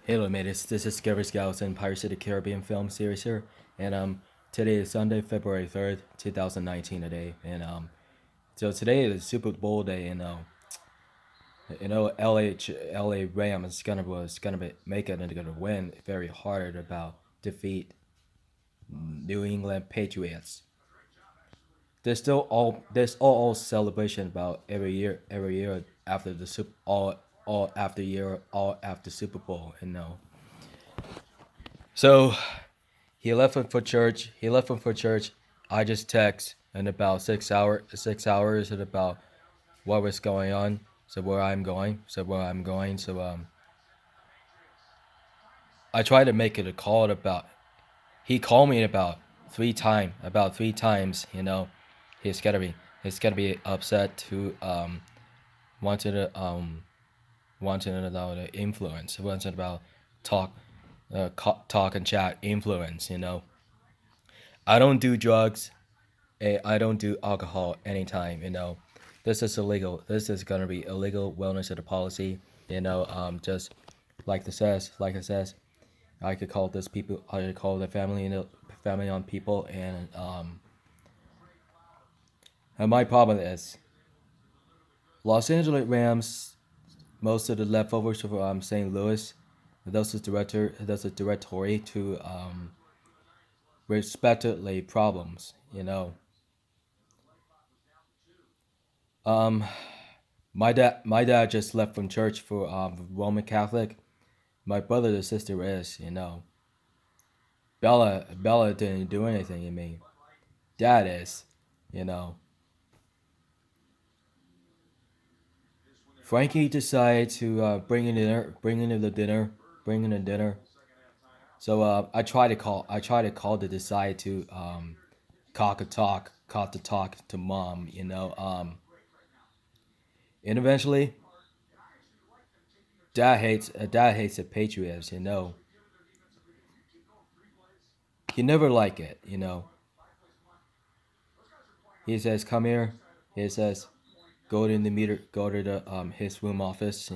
Hello, mateys. This is Gary Scouts and Pirates of the Caribbean film series here, and today is Sunday, February 3rd, 2019. Today, and so today is Super Bowl day, and LA Rams is gonna make it and gonna win very hard about defeat New England Patriots. There's all celebration about every year after the Super all after Super Bowl, So he left him for church. He left him for church. I just text in about 6 hours and about what was going on. So where I'm going. I tried to make it a call at about. He called me about three times. He's gonna be upset to wanted to wanted about the influence. Wanted about talk, talk and chat influence. I don't do drugs. I don't do alcohol anytime. This is illegal. This is gonna be illegal wellness of the policy. Just like it says, I could call this people. I could call the family, family on people, and my problem is Los Angeles Rams. Most of the leftovers from St. Louis, those are directory to respectively problems. Um, my dad just left from church for Roman Catholic. My brother and sister is. Bella didn't do anything to me. Dad is, you know. Frankie decided to bring in the dinner, bring in the dinner. So I tried to call to decide to talk to talk to mom. And eventually, dad hates the Patriots. He never like it. He says, "Come here." He says, go to the his room office.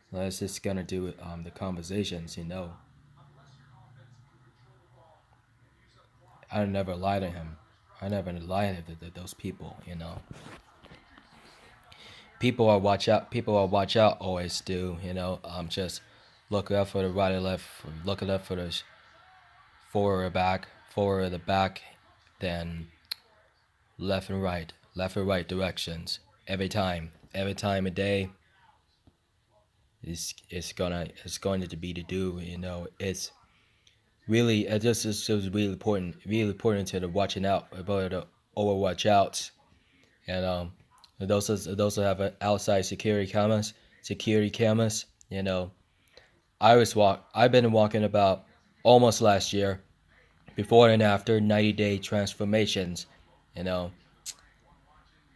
Let's just gonna do the conversations. I never lie to him. I never lie to those people. People are watch out. People are watch out. Always do. Just look up for the right or left. Look it up for the forward or the back, then left and right directions every time a day. It's going to be to do. It's really it just is really important to the watching out about the overwatch outs, and those who have outside security cameras. I've been walking about almost last year, before and after 90-day transformations. You know,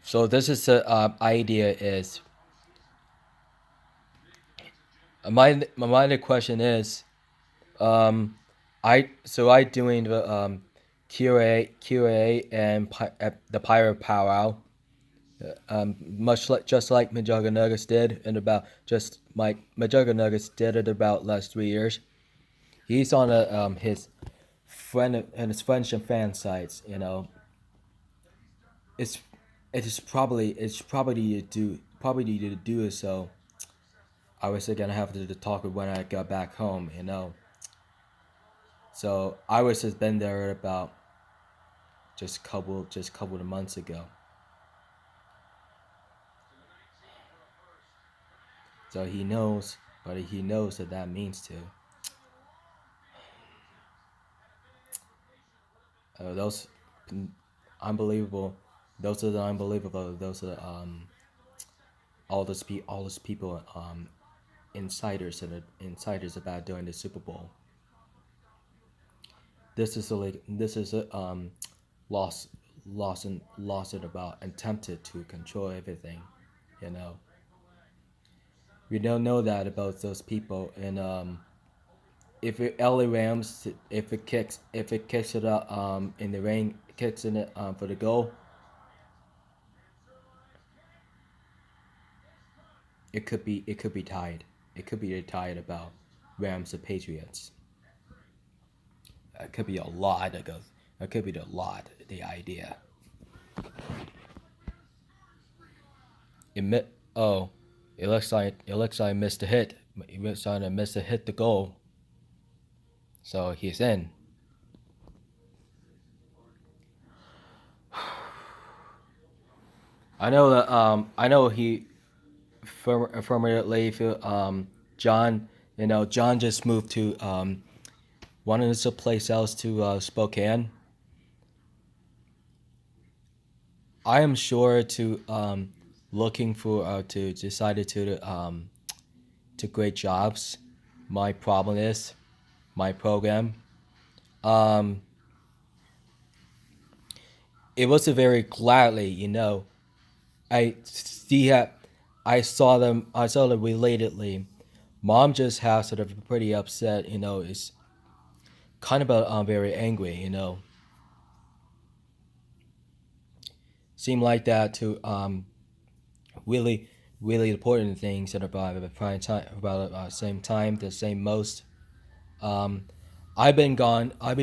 so this is the idea is my question is I doing the QA and the pirate powwow, much like just like Majugga Nuggets did, and about just like Majugga Nuggets did it about last 3 years. He's on his friend and his friends and fan sites. It's it's probably to do it. So I was gonna have to talk when I got back home. So I was just been there about just couple of months ago. So he knows, but he knows that means to. Those unbelievable. Those are the unbelievable. Those are all those people insiders and insiders about doing the Super Bowl. This is a loss loss and about attempted to control everything. You know we don't know that about those people, and if it LA Rams if it kicks it up in the rain kicks in it for the goal, it could be tied. It could be tied about. Rams and Patriots. It could be a lot. It could be the lot. The idea. Oh, it looks like I missed a hit. It looks like I missed a hit the goal. So he's in. I know that I know he formerly John, John just moved to wanted to place else to Spokane. I am sure to looking for to decided to great jobs. My problem is my program. It was a very gladly, I see I saw them. I saw them relatedly. Mom just has sort of pretty upset. Is kind of very angry. Seem like that to really really important things that are about the prime time about same time the same most. I've been gone. I've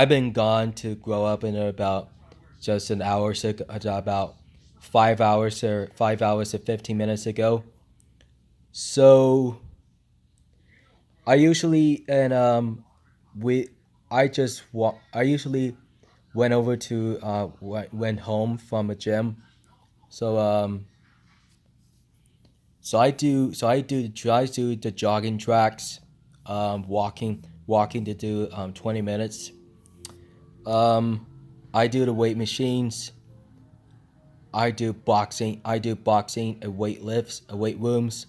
been gone to grow up in about just an hour about 5 hours or 5 hours and 15 minutes ago. So I usually and we I usually went over to went home from a gym. So I do the jogging tracks, walking to do 20 minutes. I do the weight machines. I do boxing. And weight lifts, weight rooms.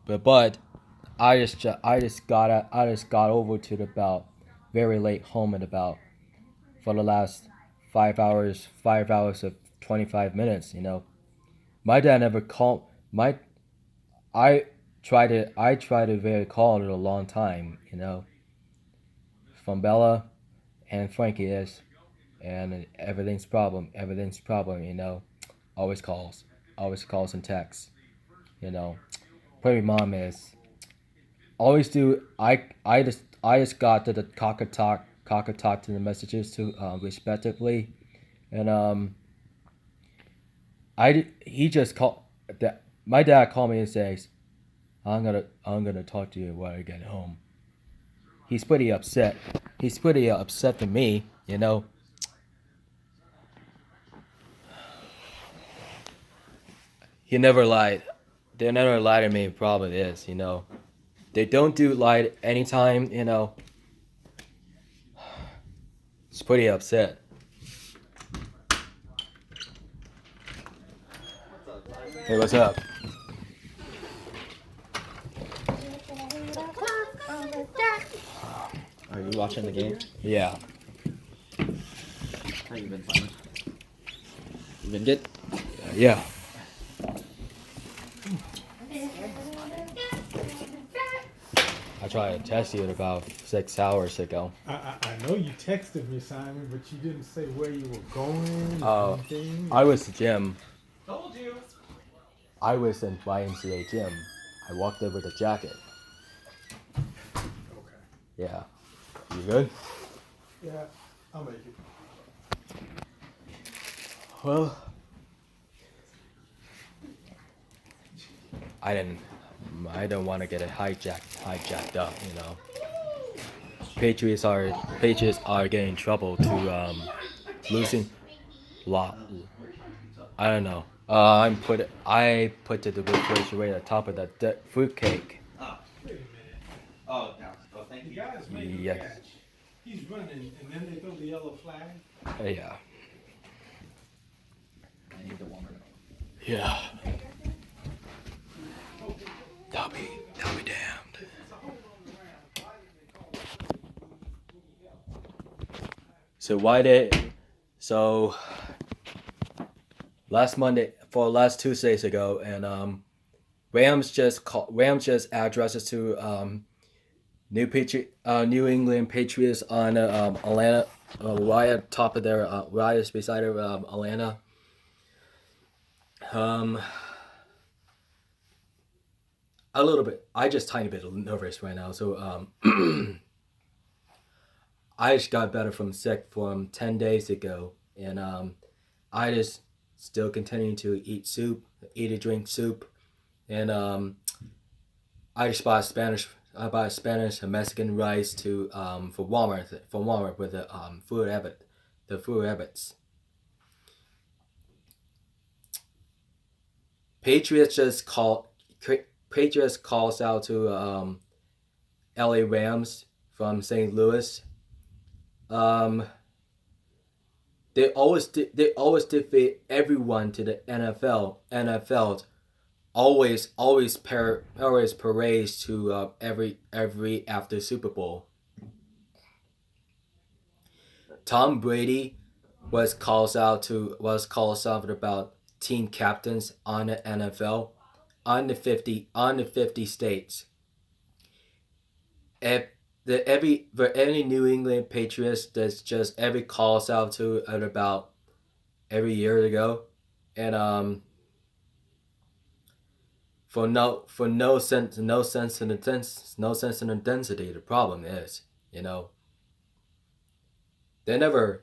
But I just got over to the about very late home at about for the last 5 hours of 25 minutes. My dad never called my I I tried to very call it a long time. From Bella and Frankie is, and everything's problem. Always calls and texts. You know, Pretty mom is always do. I just got to the talk to the messages to respectively, and he just called that. My dad called me and says, I'm gonna talk to you when I get home." He's pretty upset. He's pretty upset with me. He never lied. They never lie to me. Problem is. They don't do lie anytime. It's pretty upset. Hey, what's up? Are you watching the game? Yeah. How you been fine? You been good? Yeah. I tried to text you about 6 hours ago. I know you texted me, Simon, but you didn't say where you were going. I was at the gym. Told you. I was in YMCA gym. I walked over the jacket. Okay. Yeah. You good? Yeah, I'll make it. Well, I don't want to get it hijacked up. Patriots are getting in trouble to losing lot. I don't know. I put the refrigerator at the top of that fruit cake. Oh, Wait a minute. oh, thank The you. guy's making Yes. a catch. He's running, and then they throw the yellow flag. Yeah. I need the warmer up. Yeah. I'll be damned. So last 2 days ago, and Rams just addressed us to New England Patriots on Atlanta, right at top of their right beside Atlanta. a little bit. I just tiny bit nervous right now. So I just got better from sick from 10 days ago, and I just still continuing to eat soup, eat and drink soup, and I just bought Spanish. I bought Spanish and Mexican rice to from Walmart with the food habits. Patriots just call Patriots calls out to LA Rams from St. Louis. Um, they always defeat everyone to the NFL. NFL always parades to every after Super Bowl. Tom Brady was calls out about team captains on the NFL on the 50 states. If for any New England Patriots that's just every calls out to at about every year ago, and for no sense in the density. The problem is, they never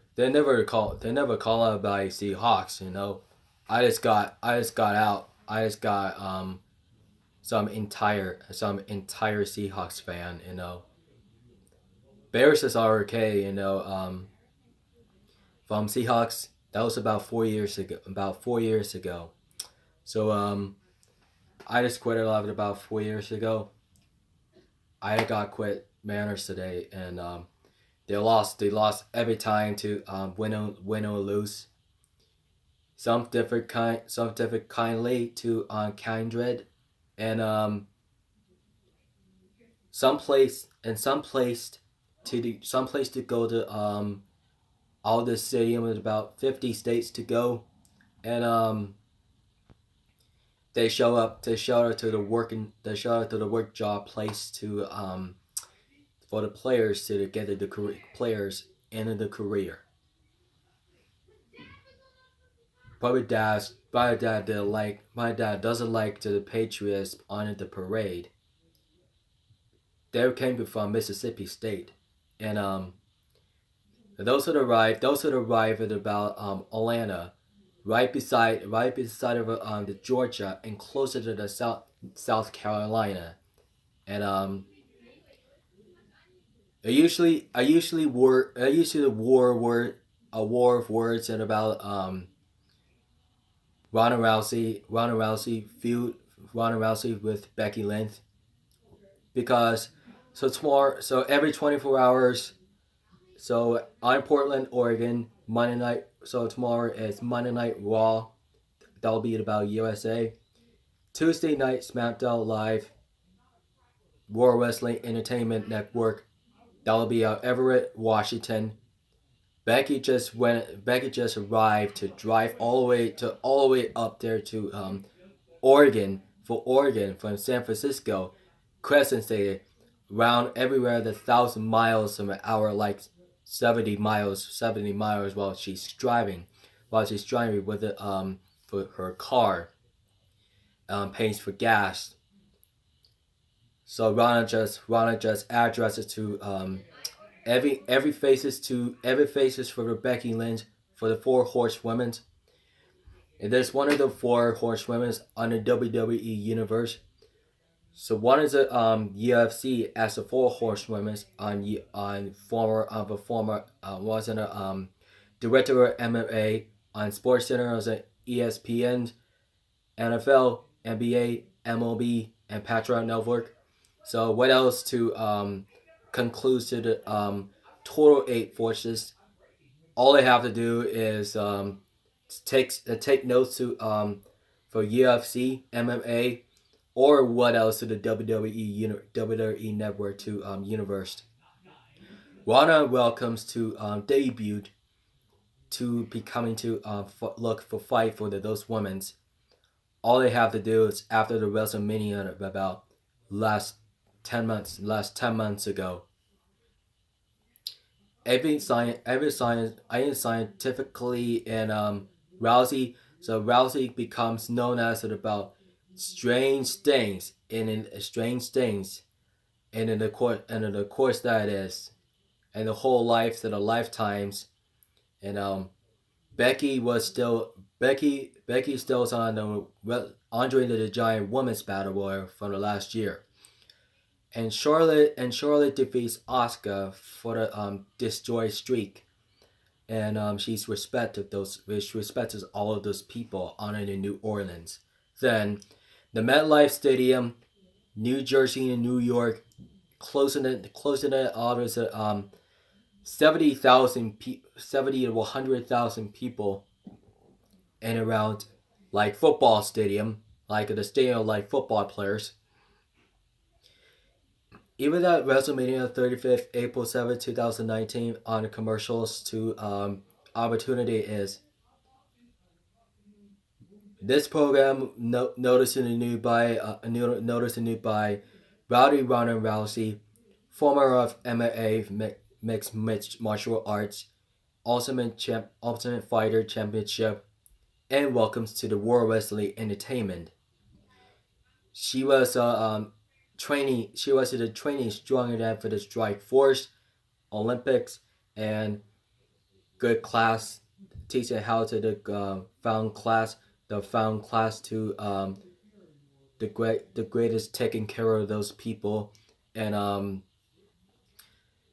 call out by Seahawks. I just got out. I just got some entire Seahawks fan. Bears is okay. From Seahawks, that was about 4 years ago. About 4 years ago. So I just quit a lot about 4 years ago. I got quit Mariners today, and they lost. They lost every time to win or lose. Some different kindly to kindred, and some place to go to all this stadium with about 50 states to go, and they show up to the work job place to for the players to get the players into the career. My dad doesn't like the Patriots on the parade. They came from Mississippi State, and those that arrived at about Atlanta, right beside of the Georgia and closer to the South Carolina, and I usually a war of words and about Ronda Rousey with Becky Lynch, because so every 24 hours, so on Portland, Oregon, Monday night. So tomorrow is Monday Night Raw. That'll be about USA. Tuesday night SmackDown Live, Raw Wrestling Entertainment Network. That'll be out Everett, Washington. Becky just arrived to drive all the way up there to Oregon from San Francisco, Crescent City, round everywhere the 1,000 miles an hour, like 70 miles while she's driving with it for her car, pays for gas. So Rana just addresses to every faces for the Becky Lynch for the four horsewomen. And there's one of the four horsewomen on the WWE universe. So one is a UFC as the four horsewomen on former wasn't a director of MMA on Sports Center as an ESPN, NFL, NBA, MLB, and Patriot Network. So what else to conclude to the total 8 forces? All they have to do is take notes to for UFC, MMA, or what else to the WWE Network to universe. Rana welcomes to debut to be coming to look for fight for those women's. All they have to do is after the WrestleMania of about last 10 months ago. Every scientifically and Rousey. So Rousey becomes known as about strange things and in strange things, and in the course that is, and the whole life to the lifetimes, and Becky still's on the Andre the Giant Women's Battle Royal from the last year, and Charlotte defeats Asuka for the destroy streak, and she's respects all of those people on in New Orleans. Then the MetLife Stadium, New Jersey and New York, closing it offers 70 to 100,000 people and around like football stadium, like the stadium like football players. Even at WrestleMania 35th, April 7th, 2019, on the commercials to opportunity is this program noticing a new by Rowdy Ronda Rousey, former of MMA mixed martial arts, Ultimate Fighter Championship, and welcomes to the World Wrestling Entertainment. She was training. She was the training stronger than for the Strike Force, Olympics, and good class, teaching how to the found class to the greatest taking care of those people, and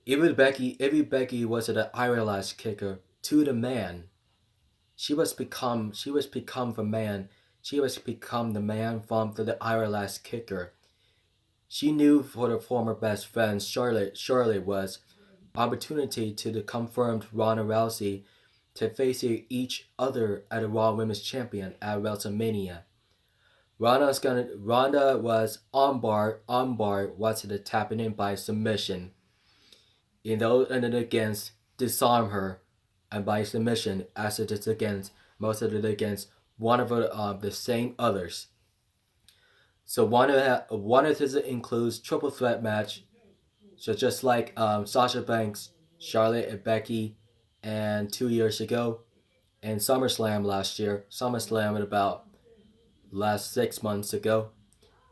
even Becky was an Ireland kicker to the man. She was become the man. She was become the man from the Ireland kicker. She knew for the former best friend Charlotte was opportunity to the confirmed Ronda Rousey to face each other at a Raw Women's Champion at WrestleMania. Ronda was on bar was to tapping in by submission. And then against disarm her and by submission as it is against most of it against one of the same others. So one of his includes triple threat match. So just like Sasha Banks, Charlotte and Becky, and 2 years ago, and SummerSlam last year, SummerSlam about last 6 months ago,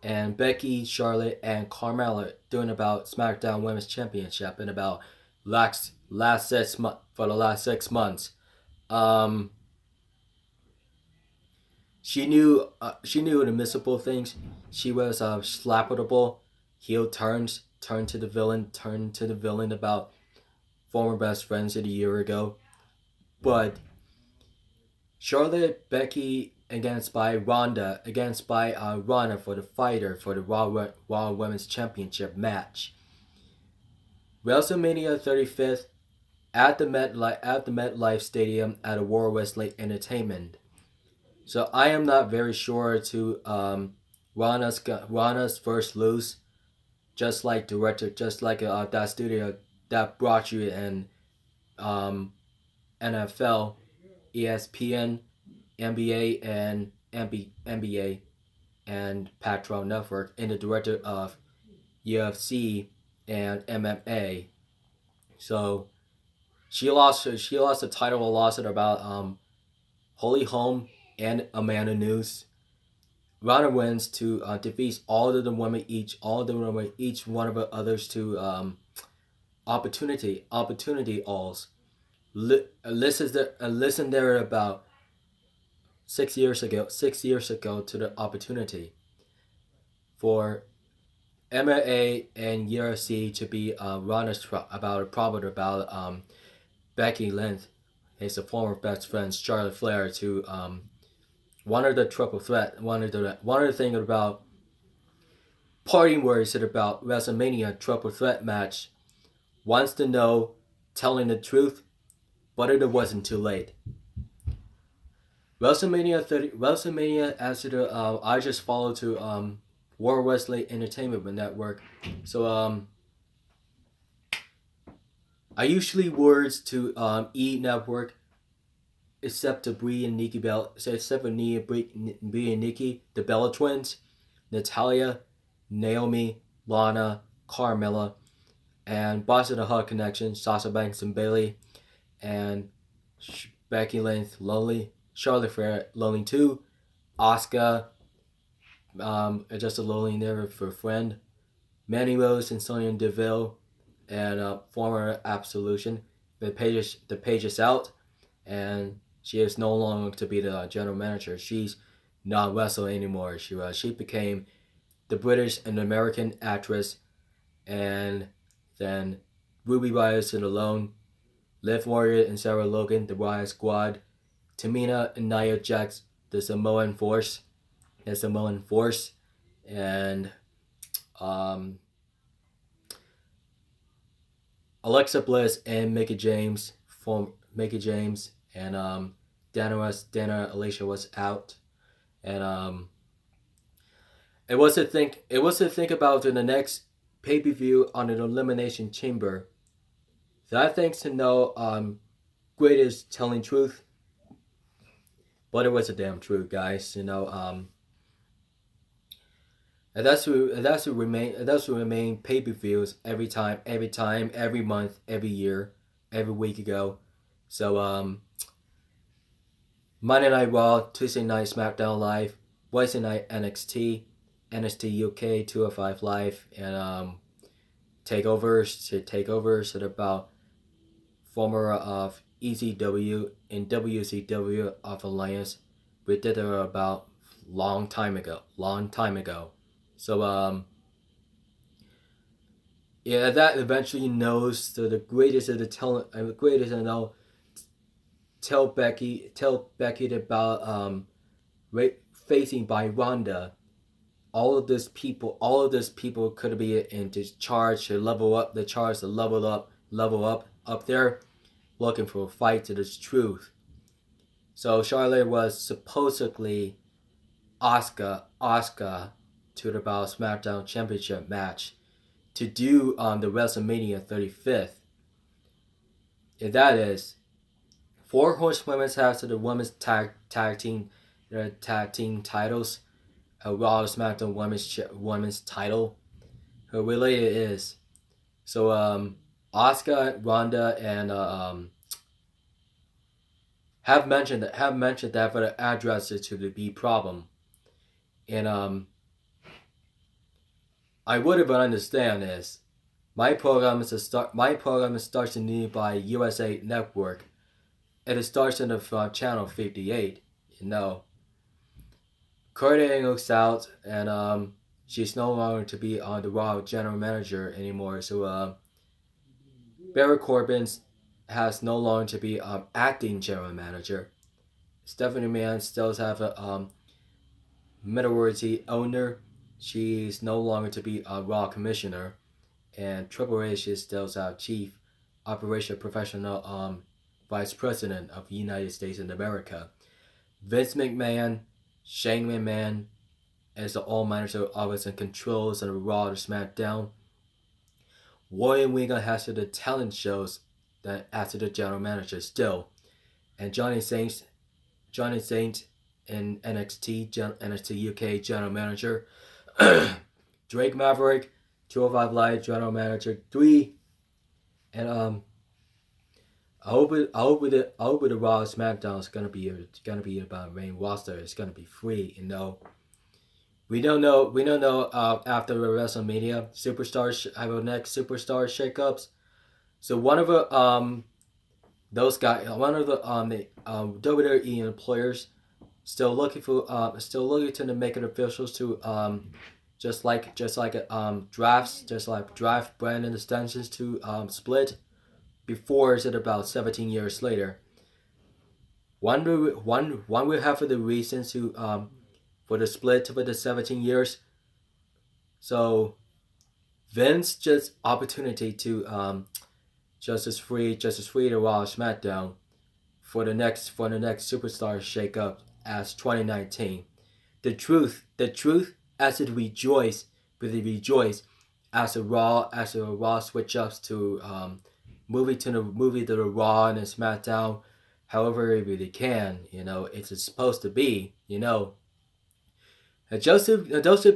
and Becky, Charlotte, and Carmella doing about SmackDown Women's Championship in about last 6 months for the last 6 months. Um, she knew the missable things. She was slappable, heel turn to the villain about former best friends a year ago. But Charlotte Becky against by Ronda for the fighter for the Raw Women's Championship match. WrestleMania 35th at the MetLife Stadium at a World Wrestling Entertainment. So I am not very sure to Ronda's first lose, just like that studio that brought you in NFL, ESPN, NBA, and NBA and Patrol Network, and the director of UFC and MMA. So she lost the title, lost it about Holly Holm and Amanda News. Ronda wins to defeats all of the women each one of the others to opportunity alls. Listen there about 6 years ago to the opportunity for MMA and UFC to be Ronda's about a problem about Becky Lynch, his former best friend Charlotte Flair to one of the triple threat one of the thing about parting words about WrestleMania triple threat match wants to know telling the truth, but it wasn't too late. WrestleMania as to the I just follow to World Wrestling Entertainment Network. So I usually words to E Network except to Brie and Nikki Bella, except for Brie and Nikki, the Bella twins, Natalia, Naomi, Lana, Carmella, and Boss of the Hug Connection, Sasha Banks and Bailey, and Becky Lynch, Lonely, Charlotte Flair, Lonely 2, Asuka, Just a lonely neighbor for a friend. Manny Rose and Sonya Deville and former Absolution. The page is out, and she is no longer to be the general manager. She's not wrestling anymore. She became the British and American actress, and then Ruby Riott and Alone, Liv Warrior and Sarah Logan, the Riot Squad, Tamina and Nia Jax, the Samoan Force, and um, Alexa Bliss and Mickey James, and Dana Alicia was out, and it was to think about in the next pay per view on an elimination chamber. That things to know greatest telling truth, but it was a damn truth, guys. And that's to remain pay per views every time, every month, every year, every week ago. So Monday Night Raw, Tuesday Night SmackDown Live, Wednesday Night NXT UK 205 Live, and takeovers at about former of ECW and WCW of Alliance. We did it about long time ago. So yeah, that eventually knows the greatest of the greatest I know. Tell Becky about facing by Ronda. All of these people could be in charge to level up the charge to level up there, looking for a fight to the truth. So Charlotte was supposedly Asuka to the about SmackDown Championship match to do on the WrestleMania 35th. And that is Four Horsewomen has the women's tag team titles. A Raw SmackDown women's title. Her related is so Asuka, Ronda, and have mentioned that for the addresses to the B problem, and I would have understand this. My program is started by USA Network. It starts in the channel 58. You know, Kurt Angle's out, and she's no longer to be on the Raw general manager anymore. So Barry Corbin has no longer to be acting general manager. Stephanie Mann still have a minority owner. She's no longer to be a Raw commissioner, and Triple H is still our chief operation professional vice president of the United States of America. Vince McMahon, Shane McMahon, as the all manager office and controls of the Raw to SmackDown. Warren Wigan has to the talent shows that after the general manager still, and Johnny Saint in NXT UK general manager. Drake Maverick, 205 Live general manager 3, and I hope the Raw SmackDown is gonna be about main roster. It's gonna be free. We don't know after the WrestleMania our next superstar shakeups. So one of the WWE employers still looking to make it officials to drafts, just like draft brand extensions to split before is it about 17 years later. One will have for the reasons to for the split for the 17 years. So Vince just opportunity to just as free to Raw SmackDown for the next superstar shakeup as 2019. The truth as it rejoice as the Raw switch ups to movie to the Raw and the SmackDown, however it really can. It's supposed to be. Just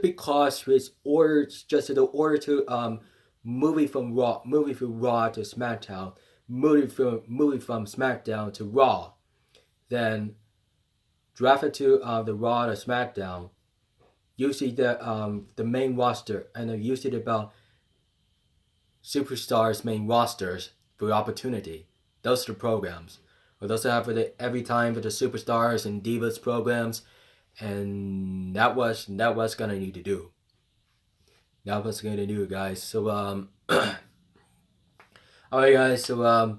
because it's ordered just in order to movie from Raw to SmackDown, movie from SmackDown to Raw, then draft it to the Raw to SmackDown. usually the main roster, and they're usually about superstars' main rosters for opportunity. Those are the programs. Or those have for the every time for the superstars and divas programs, and that was gonna need to do. That was gonna do, guys. So all right, guys. So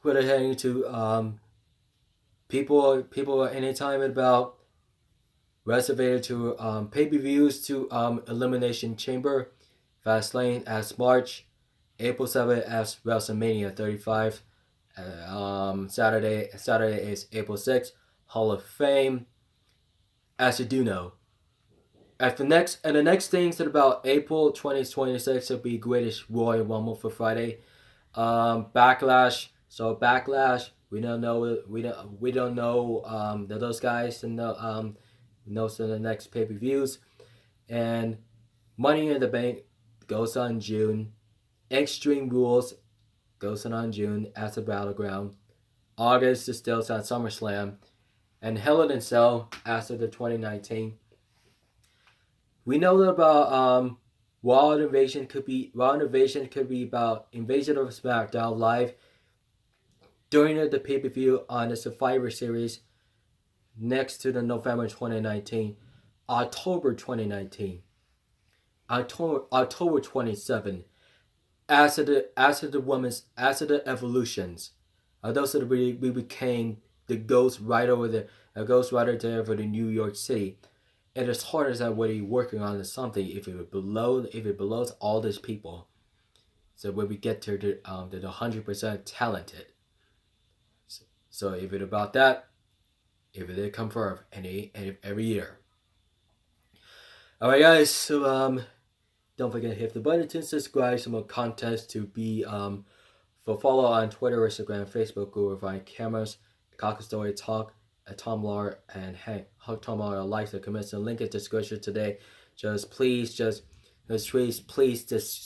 we're heading to people anytime about reservated to pay-per-views to Elimination Chamber, Fastlane as March, April 7th as WrestleMania 35. Saturday is April 6th, Hall of Fame. As you do know, at the next things that about April 2026 will be Greatest Royal Rumble for Friday. Backlash. So Backlash. We don't know that those guys and the knows the next pay per views, and Money in the Bank goes on June. Extreme Rules goes on June as a battleground. August is still at SummerSlam, and Hell in a Cell after the 2019. We know that about Raw Invasion could be about Invasion of SmackDown live during the pay per view on the Survivor Series next to the November 2019, October 2019, October 27. After the evolutions, those are we became the Ghost Rider over there, a Ghost Rider there for the New York City. And as hard as that, what you're working on is something. If it belows all these people, so when we get to the 100% talented. So if it about that, if it confirm every year. All right, guys. So don't forget to hit the button to subscribe. Some more contests to be for follow on Twitter, Instagram, Facebook, Google, Vine, Cameras, Cocker Story Talk, at Tom Lawler, and hey, hug Tom Lawler likes and comments. The link in the description today. Please just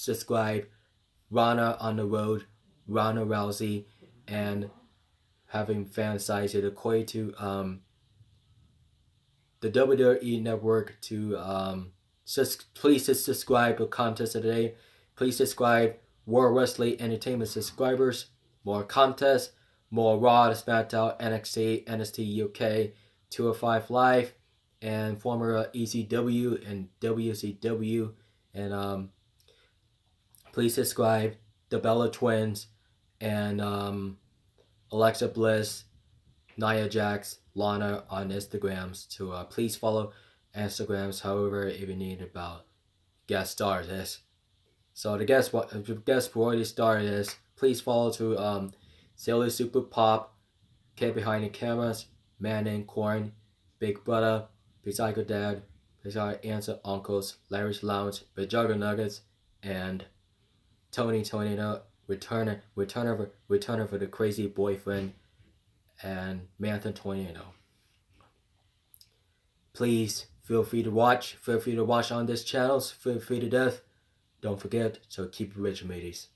subscribe. Rana on the road, Rana Rousey, and having fan size it equate to the WWE Network to please just subscribe to contest today. Please subscribe World Wrestling Entertainment subscribers. More contests, more Raw, SmackDown, NXT, NXT UK, 205 Live, and former ECW and WCW. And please subscribe the Bella Twins and Alexa Bliss, Nia Jax, Lana on Instagrams to please follow Instagrams. However, if you need about guest stars is. So the guest royalty star is please follow to Sailor Super Pop, Kid Behind the Cameras, Man and Corn, Big Brother, Psycho Dad, Psycho Aunts and Uncles, Larry's Lounge, Big Jugger Nuggets, and Tony returner for the crazy boyfriend, and Manthan Tornado. Please feel free to watch. Feel free to watch on this channel. Feel free to death. Don't forget. So keep it rich, mateys.